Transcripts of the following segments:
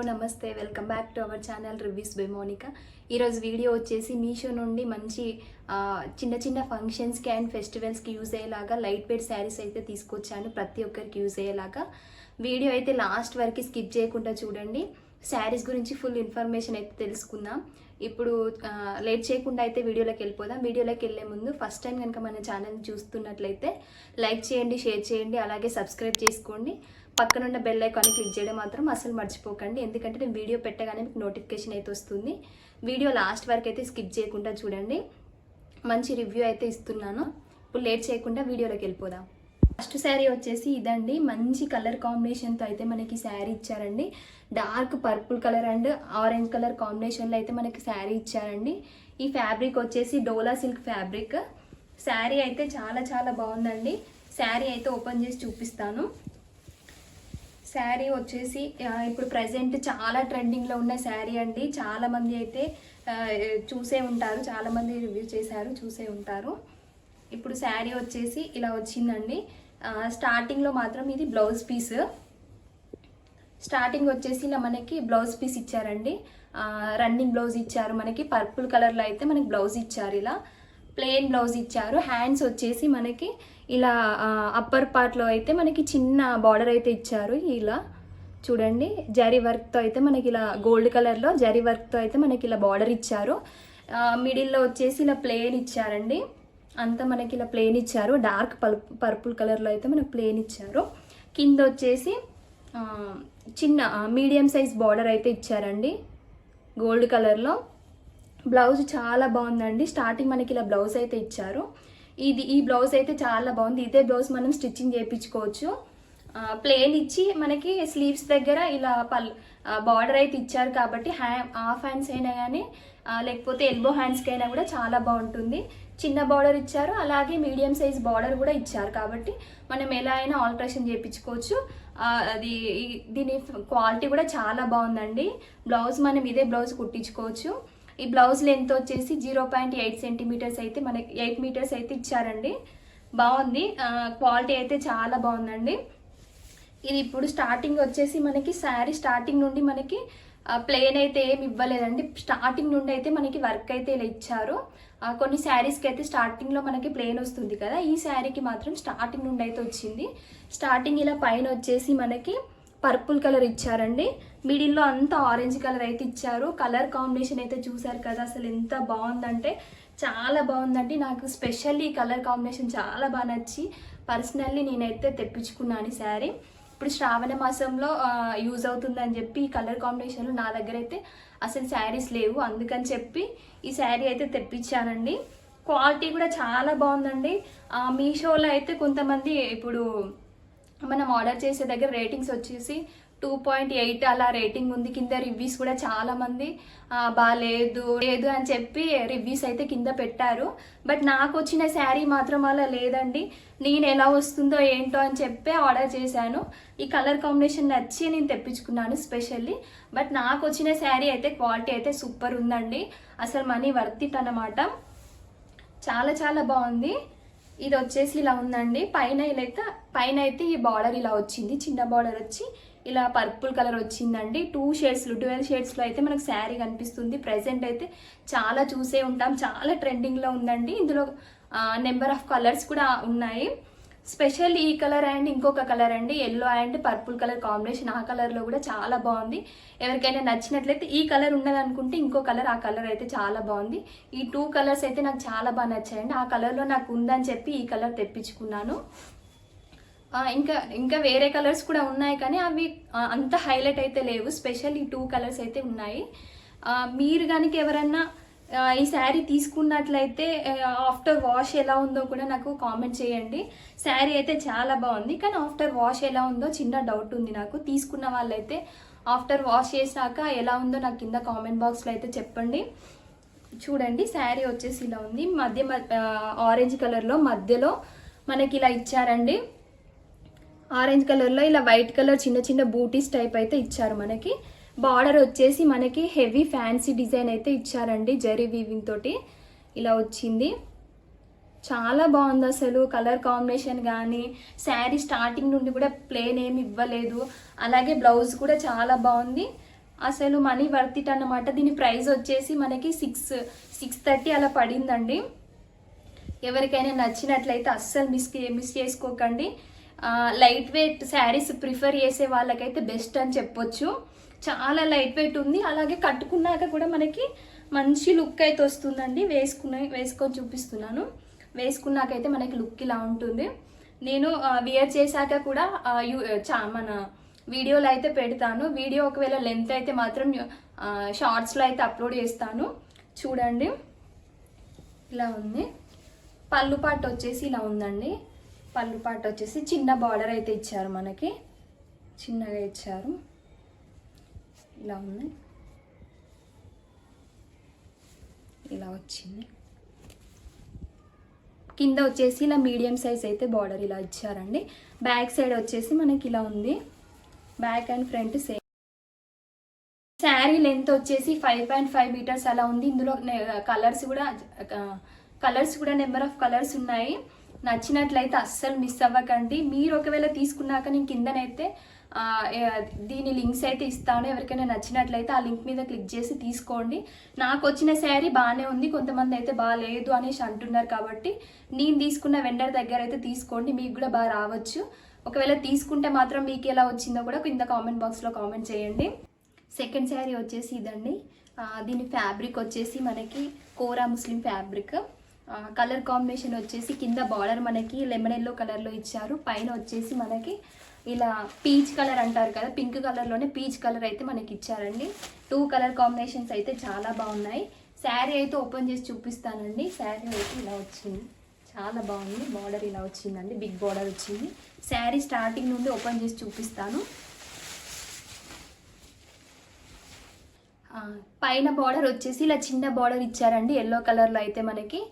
Hello నమస్తే, welcome back to our channel reviews by Monika. ఈరోజు వీడియో వచ్చేసి మీషో నుండి మంచి చిన్న చిన్న ఫంక్షన్స్కి అండ్ ఫెస్టివల్స్కి యూజ్ అయ్యేలాగా లైట్ వెయిట్ శారీస్ అయితే తీసుకొచ్చాను. ప్రతి ఒక్కరికి యూజ్ అయ్యేలాగా వీడియో అయితే లాస్ట్ వరకు స్కిప్ చేయకుండా చూడండి. శారీస్ గురించి ఫుల్ ఇన్ఫర్మేషన్ అయితే తెలుసుకుందాం. ఇప్పుడు లేట్ చేయకుండా అయితే వీడియోలోకి వెళ్ళిపోదాం. వీడియోలోకి వెళ్ళే ముందు ఫస్ట్ టైం కనుక మన ఛానల్ని చూస్తున్నట్లయితే లైక్ చేయండి, షేర్ చేయండి, అలాగే సబ్స్క్రైబ్ చేసుకోండి. పక్కనున్న బెల్ ఐకాన్ని క్లిక్ చేయడం మాత్రం అసలు మర్చిపోకండి, ఎందుకంటే నేను వీడియో పెట్టగానే మీకు నోటిఫికేషన్ అయితే వస్తుంది. వీడియో లాస్ట్ వరకు అయితే స్కిప్ చేయకుండా చూడండి. మంచి రివ్యూ అయితే ఇస్తున్నాను. ఇప్పుడు లేట్ చేయకుండా వీడియోలోకి వెళ్ళిపోదాం. ఫస్ట్ శారీ వచ్చేసి ఇదండి. మంచి కలర్ కాంబినేషన్తో అయితే మనకి శారీ ఇచ్చారండి. Dark purple colour and orange colour కాంబినేషన్లో అయితే మనకి శారీ ఇచ్చారండి. ఈ ఫ్యాబ్రిక్ వచ్చేసి డోలా సిల్క్ ఫ్యాబ్రిక్. శారీ అయితే చాలా చాలా బాగుందండి. శారీ అయితే ఓపెన్ చేసి చూపిస్తాను. శారీ వచ్చేసి ఇప్పుడు ప్రజెంట్ చాలా ట్రెండింగ్లో ఉన్న శారీ అండి. చాలామంది అయితే చూసే ఉంటారు, చాలామంది రివ్యూ చేశారు, చూసే ఉంటారు. ఇప్పుడు శారీ వచ్చేసి ఇలా వచ్చిందండి. స్టార్టింగ్లో మాత్రం ఇది బ్లౌజ్ పీస్. స్టార్టింగ్ వచ్చేసి ఇలా మనకి బ్లౌజ్ పీస్ ఇచ్చారండి. రన్నింగ్ బ్లౌజ్ ఇచ్చారు. మనకి పర్పుల్ కలర్లో అయితే మనకి బ్లౌజ్ ఇచ్చారు. ఇలా ప్లెయిన్ బ్లౌజ్ ఇచ్చారు. హ్యాండ్స్ వచ్చేసి మనకి ఇలా అప్పర్ పార్ట్లో అయితే మనకి చిన్న బార్డర్ అయితే ఇచ్చారు. ఇలా చూడండి, జరీ వర్క్తో అయితే మనకి ఇలా గోల్డ్ కలర్లో జరీ వర్క్తో అయితే మనకి ఇలా బార్డర్ ఇచ్చారు. మిడిల్లో వచ్చేసి ఇలా ప్లెయిన్ ఇచ్చారండి. అంతా మనకి ఇలా ప్లెయిన్ ఇచ్చారు. డార్క్ పర్పుల్ కలర్లో అయితే మనకి ప్లెయిన్ ఇచ్చారు. కింద వచ్చేసి చిన్న మీడియం సైజ్ బార్డర్ అయితే ఇచ్చారండి గోల్డ్ కలర్లో. బ్లౌజ్ చాలా బాగుందండి. స్టార్టింగ్ మనకి ఇలా బ్లౌజ్ అయితే ఇచ్చారు. ఈ బ్లౌజ్ అయితే చాలా బాగుంది. ఇదే బ్లౌజ్ మనం స్టిచ్చింగ్ చేయించుకోవచ్చు. ప్లెయిన్ ఇచ్చి మనకి స్లీవ్స్ దగ్గర ఇలా బార్డర్ అయితే ఇచ్చారు కాబట్టి హాఫ్ హ్యాండ్స్ అయినా కానీ లేకపోతే ఎల్బో హ్యాండ్స్కి అయినా కూడా చాలా బాగుంటుంది. చిన్న బార్డర్ ఇచ్చారు, అలాగే మీడియం సైజ్ బార్డర్ కూడా ఇచ్చారు కాబట్టి మనం ఎలా అయినా ఆల్టరేషన్ చేయించుకోవచ్చు. దీని క్వాలిటీ కూడా చాలా బాగుందండి. బ్లౌజ్ మనం ఇదే బ్లౌజ్ కుట్టించుకోవచ్చు. ఈ బ్లౌజ్ లెంత్ వచ్చేసి 0.8 సెంటీమీటర్స్ అయితే మనకి 8 మీటర్స్ అయితే ఇచ్చారండి. బాగుంది. క్వాలిటీ అయితే చాలా బాగుందండి. ఇది ఇప్పుడు స్టార్టింగ్ వచ్చేసి మనకి శారీ స్టార్టింగ్ నుండి మనకి ప్లెయిన్ అయితే ఏమి ఇవ్వలేదండి. స్టార్టింగ్ నుండి అయితే మనకి వర్క్ అయితే ఇలా ఇచ్చారు. కొన్ని శారీస్కి అయితే స్టార్టింగ్లో మనకి ప్లెయిన్ వస్తుంది కదా, ఈ శారీకి మాత్రం స్టార్టింగ్ నుండి అయితే వచ్చింది. స్టార్టింగ్ ఇలా పైన వచ్చేసి మనకి పర్పుల్ కలర్ ఇచ్చారండి. మిడిల్లో అంతా ఆరెంజ్ కలర్ అయితే ఇచ్చారు. కలర్ కాంబినేషన్ అయితే చూసారు కదా, అసలు ఎంత బాగుందంటే చాలా బాగుందండి. నాకు స్పెషల్లీ ఈ కలర్ కాంబినేషన్ చాలా బాగా నచ్చి పర్సనల్లీ నేనైతే తెప్పించుకున్నాను ఈ శారీ. ఇప్పుడు శ్రావణ మాసంలో యూజ్ అవుతుందని చెప్పి ఈ కలర్ కాంబినేషన్లో నా దగ్గర అయితే అసలు శారీస్ లేవు, అందుకని చెప్పి ఈ శారీ అయితే తెప్పించానండి. క్వాలిటీ కూడా చాలా బాగుందండి. మీషోలో అయితే కొంతమంది ఇప్పుడు మనం ఆర్డర్ చేసే దగ్గర రేటింగ్స్ వచ్చేసి 2.8 అలా రేటింగ్ ఉంది. కింద రివ్యూస్ కూడా చాలా మంది బాగాలేదు లేదు అని చెప్పి రివ్యూస్ అయితే కింద పెట్టారు. బట్ నాకు వచ్చిన శారీ మాత్రం అలా లేదండి. నేను ఎలా వస్తుందో ఏంటో అని చెప్పి ఆర్డర్ చేశాను. ఈ కలర్ కాంబినేషన్ నచ్చి నేను తెప్పించుకున్నాను స్పెషల్లీ. బట్ నాకు వచ్చిన శారీ అయితే క్వాలిటీ అయితే సూపర్ ఉందండి. అసలు మనీ వర్త్ ఇట్ అన్నమాట. చాలా చాలా బాగుంది. ఇది వచ్చేసి ఇలా ఉందండి. పైన అయితే ఈ బార్డర్ ఇలా వచ్చింది, చిన్న బార్డర్ వచ్చి ఇలా పర్పుల్ కలర్ వచ్చిందండి. 12 షేడ్స్లో అయితే మనకు శారీ కనిపిస్తుంది. ప్రెసెంట్ అయితే చాలా చూసే ఉంటాం, చాలా ట్రెండింగ్లో ఉందండి. ఇందులో నెంబర్ ఆఫ్ కలర్స్ కూడా ఉన్నాయి. స్పెషల్ ఈ కలర్ అండ్ ఇంకొక కలర్ అండి, yellow and purple colour combination. ఆ కలర్లో కూడా చాలా బాగుంది. ఎవరికైనా నచ్చినట్లయితే ఈ కలర్ ఉన్నదనుకుంటే ఇంకో కలర్, ఆ కలర్ అయితే చాలా బాగుంది. ఈ 2 కలర్స్ అయితే నాకు చాలా బాగా నచ్చాయండి. ఆ కలర్లో నాకు ఉందని చెప్పి ఈ కలర్ తెప్పించుకున్నాను. ఇంకా వేరే కలర్స్ కూడా ఉన్నాయి కానీ అవి అంత హైలైట్ అయితే లేవు. స్పెషల్ ఈ 2 కలర్స్ అయితే ఉన్నాయి. మీరు కనుక ఎవరన్నా ఈ శారీ తీసుకున్నట్లయితే ఆఫ్టర్ వాష్ ఎలా ఉందో కూడా నాకు కామెంట్ చేయండి. శారీ అయితే చాలా బాగుంది, కానీ ఆఫ్టర్ వాష్ ఎలా ఉందో చిన్న డౌట్ ఉంది నాకు. తీసుకున్న వాళ్ళైతే ఆఫ్టర్ వాష్ చేసినాక ఎలా ఉందో నాకు కింద కామెంట్ బాక్స్లో అయితే చెప్పండి. చూడండి, శారీ వచ్చేసి ఇలా ఉంది. ఆరెంజ్ కలర్లో మధ్యలో మనకి ఇలా ఇచ్చారండి. ఆరెంజ్ కలర్లో ఇలా వైట్ కలర్ చిన్న చిన్న బూటీస్ టైప్ అయితే ఇచ్చారు. మనకి బార్డర్ వచ్చేసి మనకి హెవీ ఫ్యాన్సీ డిజైన్ అయితే ఇచ్చారండి. జరీ వీవింగ్ తోటి ఇలా వచ్చింది. చాలా బాగుంది అసలు కలర్ కాంబినేషన్ కానీ. శారీ స్టార్టింగ్ నుండి కూడా ప్లెయిన్ ఏమి ఇవ్వలేదు. అలాగే బ్లౌజ్ కూడా చాలా బాగుంది. అసలు మనీ వర్త్ ఇట్ అన్నమాట. దీని ప్రైస్ వచ్చేసి మనకి 630 అలా పడిందండి. ఎవరికైనా నచ్చినట్లయితే అస్సలు మిస్ చేసుకోకండి. లైట్ వెయిట్ శారీస్ ప్రిఫర్ చేసే వాళ్ళకైతే బెస్ట్ అని చెప్పొచ్చు. చాలా లైట్ వెయిట్ ఉంది, అలాగే కట్టుకున్నాక కూడా మనకి మంచి లుక్ అయితే వస్తుందండి. వేసుకొని చూపిస్తున్నాను. వేసుకున్నాకైతే మనకి లుక్ ఇలా ఉంటుంది. నేను వియర్ చేశాక కూడా మన వీడియోలో అయితే పెడతాను. వీడియో ఒకవేళ లెంత్ అయితే మాత్రం షార్ట్స్లో అయితే అప్లోడ్ చేస్తాను. చూడండి ఇలా ఉంది. పళ్ళు పాటు వచ్చేసి ఇలా ఉందండి. పళ్ళు పాటు వచ్చేసి చిన్న బార్డర్ అయితే ఇచ్చారు, మనకి చిన్నగా ఇచ్చారు. ఇలా ఉంది, ఇలా వచ్చింది. కింద వచ్చేసి ఇలా మీడియం సైజ్ అయితే బార్డర్ ఇలా ఇచ్చారండి. బ్యాక్ సైడ్ వచ్చేసి మనకి ఇలా ఉంది. Back and front same. Sari length వచ్చేసి 5.5 మీటర్స్ అలా ఉంది. ఇందులో కలర్స్ కూడా నెంబర్ ఆఫ్ కలర్స్ ఉన్నాయి. నచ్చినట్లయితే అస్సలు మిస్ అవ్వకండి. మీరు ఒకవేళ తీసుకున్నాక నేను కిందనైతే దీని లింక్స్ అయితే ఇస్తాను. ఎవరికైనా నచ్చినట్లయితే ఆ లింక్ మీద క్లిక్ చేసి తీసుకోండి. నాకు వచ్చిన శారీ బాగానే ఉంది, కొంతమంది అయితే బాగాలేదు అనేసి అంటున్నారు. కాబట్టి నేను తీసుకున్న వెండర్ దగ్గర అయితే తీసుకోండి, మీకు కూడా బాగా రావచ్చు. ఒకవేళ తీసుకుంటే మాత్రం మీకు ఎలా వచ్చిందో కూడా కింద కామెంట్ బాక్స్లో కామెంట్ చేయండి. సెకండ్ శారీ వచ్చేసి ఇదండి. దీని ఫ్యాబ్రిక్ వచ్చేసి మనకి కోరా ముస్లిం ఫ్యాబ్రిక్. కలర్ కాంబినేషన్ వచ్చేసి కింద బార్డర్ మనకి లెమన్ ఎల్లో కలర్లో ఇచ్చారు. పైన వచ్చేసి మనకి ఇలా పీచ్ కలర్ అంటారు కదా, పింక్ కలర్లోనే పీచ్ కలర్ అయితే మనకి ఇచ్చారండి. 2 కలర్ కాంబినేషన్స్ అయితే చాలా బాగున్నాయి. శారీ అయితే ఓపెన్ చేసి చూపిస్తానండి. శారీ అయితే ఇలా వచ్చింది, చాలా బాగుంది. బార్డర్ ఇలా వచ్చిందండి, బిగ్ బార్డర్ వచ్చింది. శారీ స్టార్టింగ్ నుండి ఓపెన్ చేసి చూపిస్తాను. పైన బార్డర్ వచ్చేసి ఇలా చిన్న బార్డర్ ఇచ్చారండి, ఎల్లో కలర్లో అయితే మనకి.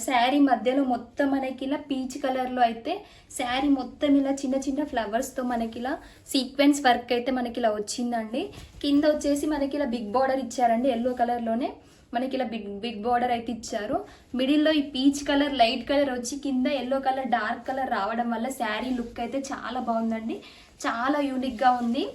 శారీ మధ్యలో మొత్తం మనకి ఇలా పీచ్ కలర్లో అయితే శారీ మొత్తం ఇలా చిన్న చిన్న ఫ్లవర్స్తో మనకి ఇలా సీక్వెన్స్ వర్క్ అయితే మనకి ఇలా వచ్చిందండి. కింద వచ్చేసి మనకి ఇలా బిగ్ బార్డర్ ఇచ్చారండి, ఎల్లో కలర్లోనే మనకి ఇలా బిగ్ బార్డర్ అయితే ఇచ్చారు. మిడిల్లో ఈ పీచ్ కలర్ లైట్ కలర్ వచ్చి కింద ఎల్లో కలర్ డార్క్ కలర్ రావడం వల్ల శారీ లుక్ అయితే చాలా బాగుందండి, చాలా యూనిక్గా ఉంది.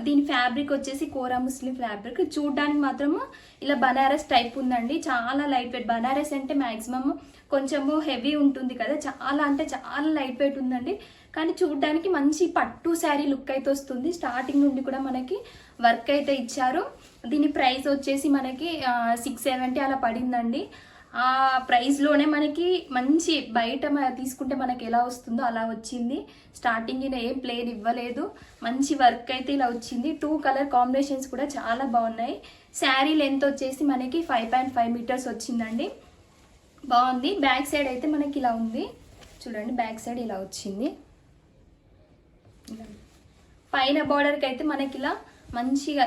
దీని ఫ్యాబ్రిక్ వచ్చేసి కోరా ముస్లిం ఫ్యాబ్రిక్. చూడడానికి మాత్రము ఇలా బనారస్ టైప్ ఉందండి, చాలా లైట్ వెయిట్. బనారస్ అంటే మ్యాక్సిమం కొంచెము హెవీ ఉంటుంది కదా, చాలా అంటే చాలా లైట్ వెయిట్ ఉందండి. కానీ చూడడానికి మంచి పట్టు శారీ లుక్ అయితే వస్తుంది. స్టార్టింగ్ నుండి కూడా మనకి వర్క్ అయితే ఇచ్చారు. దీని ప్రైస్ వచ్చేసి మనకి 670 అలా పడిందండి. ఆ ప్రైస్లోనే మనకి మంచి బయట తీసుకుంటే మనకి ఎలా వస్తుందో అలా వచ్చింది. స్టార్టింగ్ ఏం ప్లేన్ ఇవ్వలేదు, మంచి వర్క్ అయితే ఇలా వచ్చింది. 2 కలర్ కాంబినేషన్స్ కూడా చాలా బాగున్నాయి. శారీ లెంత్ వచ్చేసి మనకి 5.5 మీటర్స్ వచ్చిందండి, బాగుంది. బ్యాక్ సైడ్ అయితే మనకి ఇలా ఉంది, చూడండి బ్యాక్ సైడ్ ఇలా వచ్చింది. పైన బార్డర్కి అయితే మనకి ఇలా మంచిగా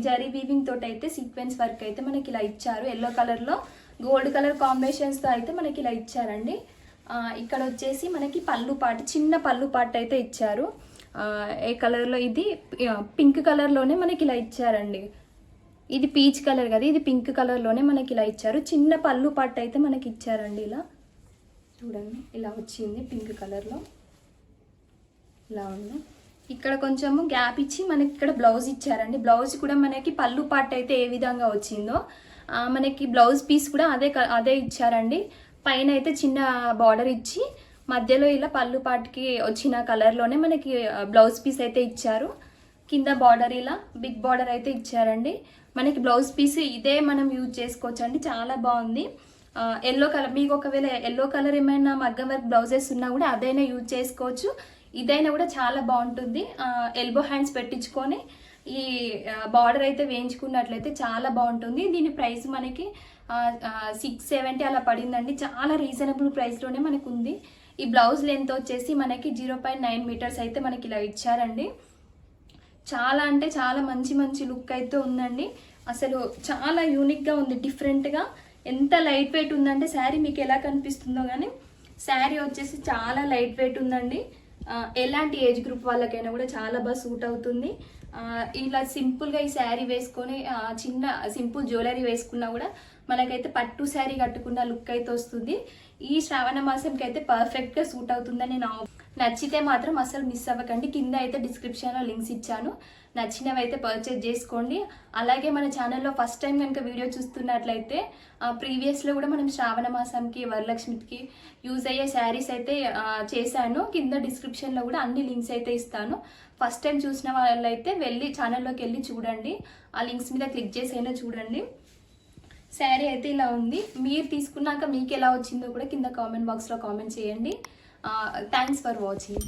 జరీ వీవింగ్ తోటి అయితే సీక్వెన్స్ వర్క్ అయితే మనకి ఇలా ఇచ్చారు. ఎల్లో కలర్లో గోల్డ్ కలర్ కాంబినేషన్స్తో అయితే మనకి ఇలా ఇచ్చారండి. ఇక్కడ వచ్చేసి మనకి పళ్ళు పాటు, చిన్న పళ్ళు పాటు అయితే ఇచ్చారు. ఏ కలర్లో, ఇది పింక్ కలర్లోనే మనకి ఇలా ఇచ్చారండి. ఇది పీచ్ కలర్ కదా, ఇది పింక్ కలర్లోనే మనకి ఇలా ఇచ్చారు. చిన్న పళ్ళు పాటు అయితే మనకి ఇచ్చారండి. ఇలా చూడండి ఇలా వచ్చింది, పింక్ కలర్లో ఇలా ఉంది. ఇక్కడ కొంచెము గ్యాప్ ఇచ్చి మనకి ఇక్కడ బ్లౌజ్ ఇచ్చారండి. బ్లౌజ్ కూడా మనకి పళ్ళు పాటు అయితే ఏ విధంగా వచ్చిందో మనకి బ్లౌజ్ పీస్ కూడా అదే ఇచ్చారండి. పైన అయితే చిన్న బార్డర్ ఇచ్చి మధ్యలో ఇలా పళ్ళు పాటుకి వచ్చిన కలర్లోనే మనకి బ్లౌజ్ పీస్ అయితే ఇచ్చారు. కింద బార్డర్ ఇలా బిగ్ బార్డర్ అయితే ఇచ్చారండి. మనకి బ్లౌజ్ పీస్ ఇదే మనం యూజ్ చేసుకోవచ్చు అండి, చాలా బాగుంది. ఎల్లో కలర్, మీకు ఒకవేళ ఎల్లో కలర్ ఏమైనా మగ్గం వర్క్ బ్లౌజెస్ ఉన్నా కూడా అదైనా యూజ్ చేసుకోవచ్చు. ఇదైనా కూడా చాలా బాగుంటుంది. ఎల్బో హ్యాండ్స్ పెట్టించుకొని ఈ బార్డర్ అయితే వేయించుకున్నట్లయితే చాలా బాగుంటుంది. దీని ప్రైస్ మనకి 670 అలా పడిందండి, చాలా రీజనబుల్ ప్రైస్లోనే మనకు ఉంది. ఈ బ్లౌజ్ లెంత్ వచ్చేసి మనకి 0.9 మీటర్స్ అయితే మనకి ఇలా ఇచ్చారండి. చాలా అంటే చాలా మంచి లుక్ అయితే ఉందండి. అసలు చాలా యూనిక్గా ఉంది, డిఫరెంట్గా. ఎంత లైట్ వెయిట్ ఉందంటే శారీ మీకు ఎలా కనిపిస్తుందో కానీ శారీ వచ్చేసి చాలా లైట్ వెయిట్ ఉందండి. ఎలాంటి ఏజ్ గ్రూప్ వాళ్ళకైనా కూడా చాలా బాగా సూట్ అవుతుంది. ఇలా సింపుల్గా ఈ శారీ వేసుకొని చిన్న సింపుల్ జ్యువెలరీ వేసుకున్నా కూడా మనకైతే పట్టు శారీ కట్టుకున్న లుక్ అయితే వస్తుంది. ఈ శ్రావణ మాసంకి అయితే పర్ఫెక్ట్గా సూట్ అవుతుందని నచ్చితే మాత్రం అసలు మిస్ అవ్వకండి. కింద అయితే డిస్క్రిప్షన్లో లింక్స్ ఇచ్చాను, నచ్చినవి అయితే పర్చేజ్ చేసుకోండి. అలాగే మన ఛానల్లో ఫస్ట్ టైం కనుక వీడియో చూస్తున్నట్లయితే ప్రీవియస్లో కూడా మనం శ్రావణ మాసంకి వరలక్ష్మికి యూజ్ అయ్యే శారీస్ అయితే చేశాను. కింద డిస్క్రిప్షన్లో కూడా అన్ని లింక్స్ అయితే ఇస్తాను. ఫస్ట్ టైం చూసిన వాళ్ళైతే వెళ్ళి ఛానల్లోకి వెళ్ళి చూడండి. ఆ లింక్స్ మీద క్లిక్ చేసి అయినా చూడండి. శారీ అయితే ఇలా ఉంది. మీరు తీసుకున్నాక మీకు ఎలా వచ్చిందో కూడా కింద కామెంట్ బాక్స్లో కామెంట్ చేయండి. Thanks for watching.